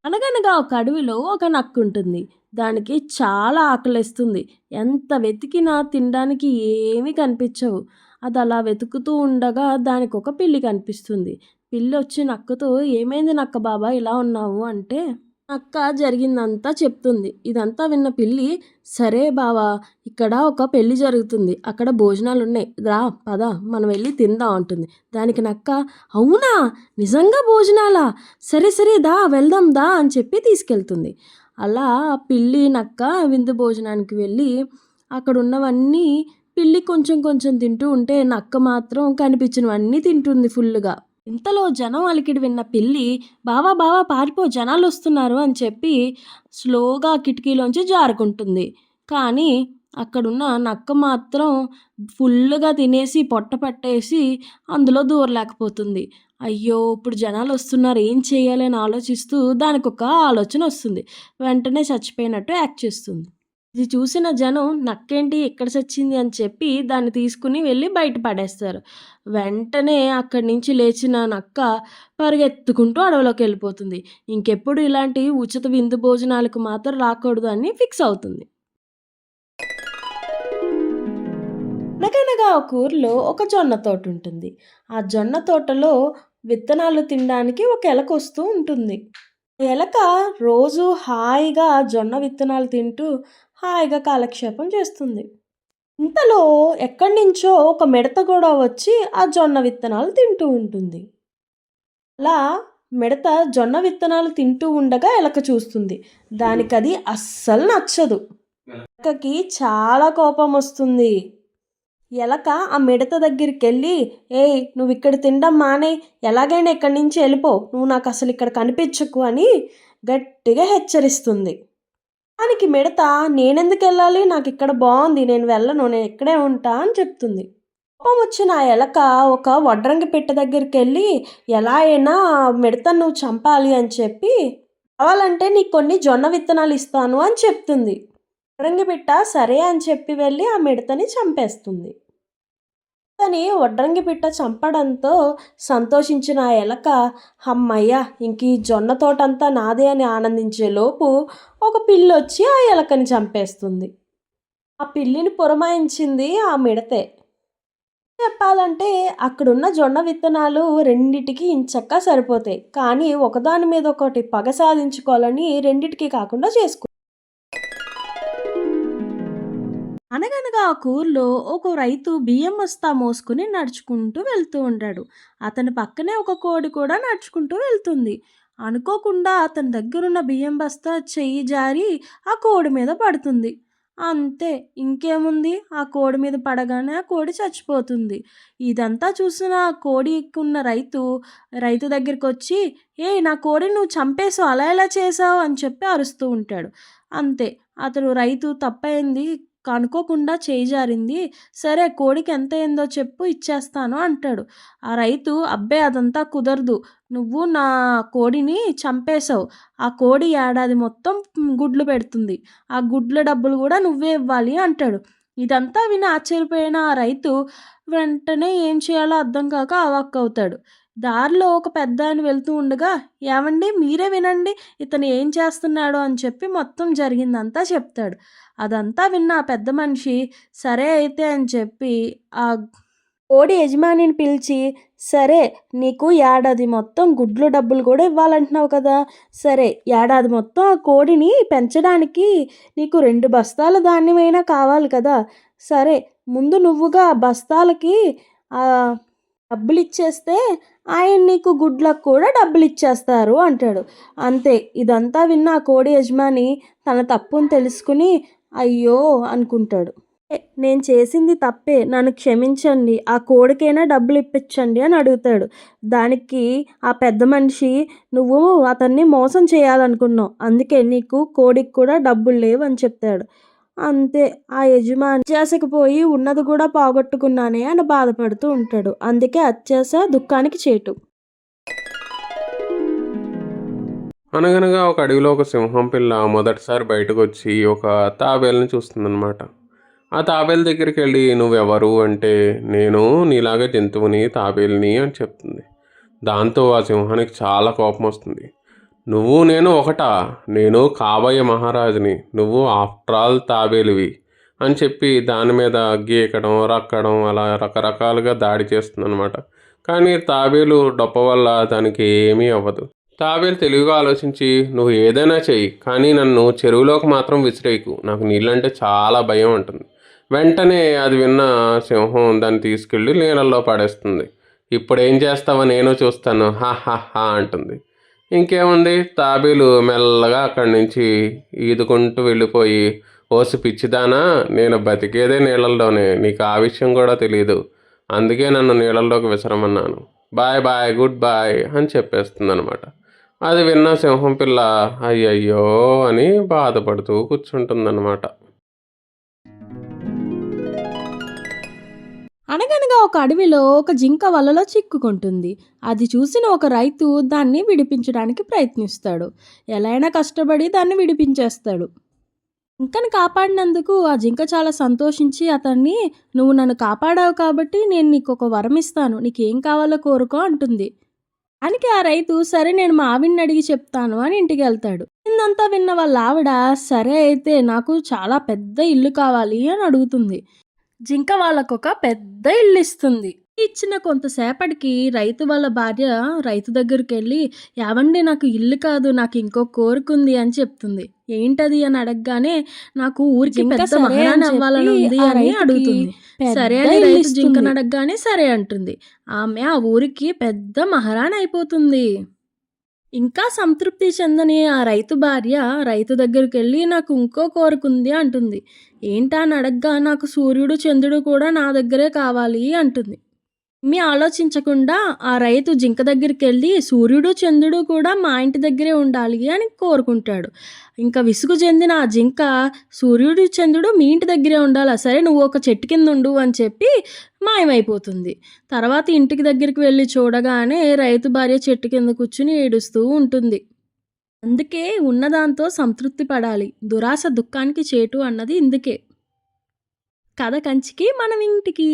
అనగనగా ఒక అడవిలో ఒక నక్క ఉంటుంది. దానికి చాలా ఆకలేస్తుంది. ఎంత వెతికినా తినడానికి ఏమీ కనిపించవు. అది అలా వెతుకుతూ ఉండగా దానికొక పిల్లి కనిపిస్తుంది. పిల్లొచ్చి నక్కతో "ఏమైంది నక్క బాబా ఇలా ఉన్నావు" అంటే నక్క జరిగిందంతా చెప్తుంది. ఇదంతా విన్న పిల్లి "సరే బావా, ఇక్కడ ఒక పెళ్లి జరుగుతుంది. అక్కడ భోజనాలున్నాయి. రా పద మనం వెళ్ళి తిందాం" అంటుంది. దానికి నక్క "అవునా? నిజంగా భోజనాలా? సరే సరే దా వెళ్దాం దా" అని చెప్పి తీసుకెళ్తుంది. అలా పిల్లి నక్క విందు భోజనానికి వెళ్ళి అక్కడున్నవన్నీ పిల్లి కొంచెం కొంచెం తింటూ ఉంటే నక్క మాత్రం కనిపించినవన్నీ తింటుంది ఫుల్లుగా. ఇంతలో జనం అలికిడి విన్న పిల్లి "బావా బావా పారిపో జనాలొస్తున్నారు" అని చెప్పి స్లోగా కిటికీలోంచి జారుకుంటుంది. కానీ అక్కడున్న నక్క మాత్రం ఫుల్లుగా తినేసి పొట్ట పట్టేసి అందులో దూరలేకపోతుంది. అయ్యో! ఇప్పుడు జనాలొస్తున్నారు ఏం చేయాలి అని ఆలోచిస్తూ దానికొక ఆలోచన వస్తుంది. వెంటనే చచ్చిపోయినట్టు యాక్ట్ చేస్తుంది. ఇది చూసిన జనం నక్కేంటి ఇక్కడ చచ్చింది అని చెప్పి దాన్ని తీసుకుని వెళ్ళి బయట పడేస్తారు. వెంటనే అక్కడి నుంచి లేచిన నక్క పరిగెత్తుకుంటూ అడవిలోకి వెళ్ళిపోతుంది. ఇంకెప్పుడు ఇలాంటి ఉచిత విందు భోజనాలకు మాత్రం రాకూడదు అని ఫిక్స్ అవుతుంది. అనగనగా ఒక ఊర్లో ఒక జొన్న తోట ఉంటుంది. ఆ జొన్న తోటలో విత్తనాలు తినడానికి ఒక ఎలక వస్తూ ఉంటుంది. ఎలక రోజు హాయిగా జొన్న విత్తనాలు తింటూ హాయిగా కాలక్షేపం చేస్తుంది. ఇంతలో ఎక్కడి నుంచో ఒక మిడత కూడా వచ్చి ఆ జొన్న విత్తనాలు తింటూ ఉంటుంది. అలా మిడత జొన్న విత్తనాలు తింటూ ఉండగా ఎలక చూస్తుంది. దానికది అస్సలు నచ్చదు. ఎలకకి చాలా కోపం వస్తుంది. ఎలక ఆ మిడత దగ్గరికెళ్ళి "ఏయ్ నువ్వు ఇక్కడ తినడం మానేయ్, ఎలాగైనా ఇక్కడి నుంచి వెళ్ళిపో, నువ్వు నాకు అసలు ఇక్కడ కనిపించకు" అని గట్టిగా హెచ్చరిస్తుంది. దానికి మిడత "నేనెందుకు వెళ్ళాలి, నాకు ఇక్కడ బాగుంది, నేను వెళ్ళను, నేను ఇక్కడే ఉంటా" అని చెప్తుంది. కోపం వచ్చిన ఆ ఎలక ఒక వడ్రంగి పిట్ట దగ్గరికి వెళ్ళి ఎలా అయినా ఆ మిడతను నువ్వు చంపాలి అని చెప్పి కావాలంటే నీకు కొన్ని జొన్న విత్తనాలు ఇస్తాను అని చెప్తుంది. వడ్రంగి పిట్ట సరే అని చెప్పి వెళ్ళి ఆ మిడతని చంపేస్తుంది. అని వడ్రంగి పిట్ట చంపడంతో సంతోషించిన ఆ ఎలక హమ్మయ్య ఇంక ఈ జొన్న తోటంతా నాదే అని ఆనందించే లోపు ఒక పిల్లి వచ్చి ఆ ఎలకని చంపేస్తుంది. ఆ పిల్లిని పురమాయించింది ఆ మిడతే. చెప్పాలంటే అక్కడున్న జొన్న విత్తనాలు రెండిటికి ఇంచక్కా సరిపోతాయి. కానీ ఒకదాని మీద ఒకటి పగ సాధించుకోవాలని రెండిటికి కాకుండా చేసుకుంది. అనగనగా ఒక ఊర్లో ఒక రైతు బియ్యం బస్తా మోసుకుని నడుచుకుంటూ వెళ్తూ ఉంటాడు. అతని పక్కనే ఒక కోడి కూడా నడుచుకుంటూ వెళ్తుంది. అనుకోకుండా అతని దగ్గరున్న బియ్యం బస్తా చెయ్యి జారి ఆ కోడి మీద పడుతుంది. అంతే, ఇంకేముంది, ఆ కోడి మీద పడగానే ఆ కోడి చచ్చిపోతుంది. ఇదంతా చూసిన ఆ కోడికున్న రైతు దగ్గరికి వచ్చి "ఏయ్ నా కోడిని నువ్వు చంపేసావు, అలా ఎలా చేసావు" అని చెప్పి అరుస్తూ ఉంటాడు. అంతే, అతను రైతు తప్పయింది, అనుకోకుండా చేయి జారింది, సరే కోడికి ఎంత అయిందో చెప్పు ఇచ్చేస్తాను అంటాడు. ఆ రైతు అబ్బే అదంతా కుదరదు, నువ్వు నా కోడిని చంపేశావు, ఆ కోడి ఏడాది మొత్తం గుడ్లు పెడుతుంది, ఆ గుడ్ల డబ్బులు కూడా నువ్వే ఇవ్వాలి అంటాడు. ఇదంతా విని ఆశ్చర్యపోయిన ఆ రైతు వెంటనే ఏం చేయాలో అర్థం కాక అవాక్కవుతాడు. దారిలో ఒక పెద్దాయన వెళ్తూ ఉండగా "ఏవండి మీరే వినండి, ఇతను ఏం చేస్తున్నాడో" అని చెప్పి మొత్తం జరిగిందంతా చెప్తాడు. అదంతా విన్న ఆ పెద్ద మనిషి సరే అయితే అని చెప్పి ఆ కోడి యజమానిని పిలిచి "సరే, నీకు ఏడాది మొత్తం గుడ్లు డబ్బులు కూడా ఇవ్వాలంటున్నావు కదా, సరే ఏడాది మొత్తం ఆ కోడిని పెంచడానికి నీకు 2 బస్తాల ధాన్యమైనా కావాలి కదా, సరే ముందు నువ్వుగా బస్తాలకి డబ్బులు ఇచ్చేస్తే ఆయన నీకు గుడ్లకు కూడా డబ్బులు ఇచ్చేస్తారు" అంటాడు. అంతే, ఇదంతా విన్న ఆ కోడి యజమాని తన తప్పుని తెలుసుకుని అయ్యో అనుకుంటాడు. నేను చేసింది తప్పే, నన్ను క్షమించండి, ఆ కోడికైనా డబ్బులు ఇప్పించండి" అని అడుగుతాడు. దానికి ఆ పెద్ద మనిషి "నువ్వు అతన్ని మోసం చేయాలనుకున్నావు, అందుకే నీకు కోడికి కూడా డబ్బులు లేవు" అని చెప్తాడు. అంతే, ఆ యజమాని అత్యాశకు పోయి ఉన్నది కూడా పోగొట్టుకున్నానే అని బాధపడుతూ ఉంటాడు. అందుకే అత్యాశ దుఃఖానికి చేటు. అనగనగా ఒక అడవిలో ఒక సింహం పిల్ల మొదటిసారి బయటకు వచ్చి ఒక తాబేలుని చూస్తుందన్నమాట. ఆ తాబేలు దగ్గరికి వెళ్ళి "నువ్వెవరు" అంటే "నేను నీలాగే జంతువుని, తాబేలుని" అని చెప్తుంది. దాంతో ఆ సింహానికి చాలా కోపం వస్తుంది. నువ్వు నేను ఒకటా? నేను కాబోయే మహారాజుని, నువ్వు ఆఫ్టర్ ఆల్ తాబేలువి అని చెప్పి దాని మీద గీకడం, రక్కడం అలా రకరకాలుగా దాడి చేస్తుందన్నమాట. కానీ తాబేలు డొప్ప వల్ల దానికి ఏమీ అవ్వదు. తాబేలు తెలివిగా ఆలోచించి, నువ్వు ఏదైనా చెయ్యి, కానీ నన్ను చెరువులోకి మాత్రం విసిరేయకు, నాకు నీళ్ళంటే చాలా భయం అంటుంది. వెంటనే అది విన్న సింహం దాన్ని తీసుకెళ్ళి నీళ్ళల్లో పడేస్తుంది. ఇప్పుడు ఏం చేస్తావో నేను చూస్తాను, హా హా హా అంటుంది. ఇంకేముంది, తాబేలు మెల్లగా అక్కడి నుంచి ఈదుకుంటూ వెళ్ళిపోయి, ఓసి పిచ్చిదానా, నేను బతికేదే నీళ్ళల్లోనే, నీకు ఆ విషయం కూడా తెలియదు, అందుకే నన్ను నీళ్ళల్లోకి విసరమన్నాను, బాయ్ బాయ్ గుడ్ బాయ్ అని చెప్పేస్తుంది అనమాట. అది విన్న సింహం పిల్ల అయ్యయ్యో అని బాధపడుతూ కూర్చుంటుందన్నమాట. అనగనగా ఒక అడవిలో ఒక జింక వలలో చిక్కుకుంటుంది. అది చూసిన ఒక రైతు దాన్ని విడిపించడానికి ప్రయత్నిస్తాడు. ఎలా అయినా కష్టపడి దాన్ని విడిపించేస్తాడు. జింకను కాపాడినందుకు ఆ జింక చాలా సంతోషించి అతన్ని, నువ్వు నన్ను కాపాడావు కాబట్టి నేను నీకు ఒక వరం ఇస్తాను, నీకేం కావాలో కోరుకో అంటుంది. దానికి ఆ రైతు, సరే నేను మా ఆవిడని అడిగి చెప్తాను అని ఇంటికి వెళ్తాడు. ఇదంతా విన్న వాళ్ళ ఆవిడ, సరే అయితే నాకు చాలా పెద్ద ఇల్లు కావాలి అని అడుగుతుంది. జింక వాళ్ళకొక పెద్ద ఇల్లు ఇస్తుంది. ఇచ్చిన కొంతసేపటికి రైతు వాళ్ళ భార్య రైతు దగ్గరికి వెళ్ళి, ఏవండి నాకు ఇల్లు కాదు, నాకు ఇంకో కోరికుంది అని చెప్తుంది. ఏంటది అని అడగగానే, నాకు ఊరికి జింక పెద్ద సరే మహారాణి అని అవ్వాలని చెప్పి ఉంది ఆ అని రైతుకి అడుగుతుంది. పెద్ద సరే అని ఇల్లు రైతు ఇస్తుంది. జింకను అడగగానే సరే అంటుంది. ఆమె ఆ ఊరికి పెద్ద మహారాణి అయిపోతుంది. ఇంకా సంతృప్తి చెందని ఆ రైతు భార్య రైతు దగ్గరికెళ్ళి, నాకు ఇంకో కోరికుంది అంటుంది. ఏంటా అని అడగ్గా, నాకు సూర్యుడు చంద్రుడు కూడా నా దగ్గరే కావాలి అంటుంది. ఏమీ ఆలోచించకుండా ఆ రైతు జింక దగ్గరికెళ్ళి, సూర్యుడు చంద్రుడు కూడా మా ఇంటి దగ్గరే ఉండాలి అని కోరుకుంటాడు. ఇంకా విసుగు చెందిన ఆ జింక, సూర్యుడు చంద్రుడు మీ ఇంటి దగ్గరే ఉండాలా, సరే నువ్వు ఒక చెట్టు కింద ఉండు అని చెప్పి మాయమైపోతుంది. తర్వాత ఇంటికి దగ్గరికి వెళ్ళి చూడగానే రైతు భార్య చెట్టు కింద కూర్చుని ఏడుస్తూ ఉంటుంది. అందుకే ఉన్నదాంతో సంతృప్తి పడాలి, దురాశ దుఃఖానికి చేటు అన్నది ఇందుకే. కథ కంచికి మనం ఇంటికి.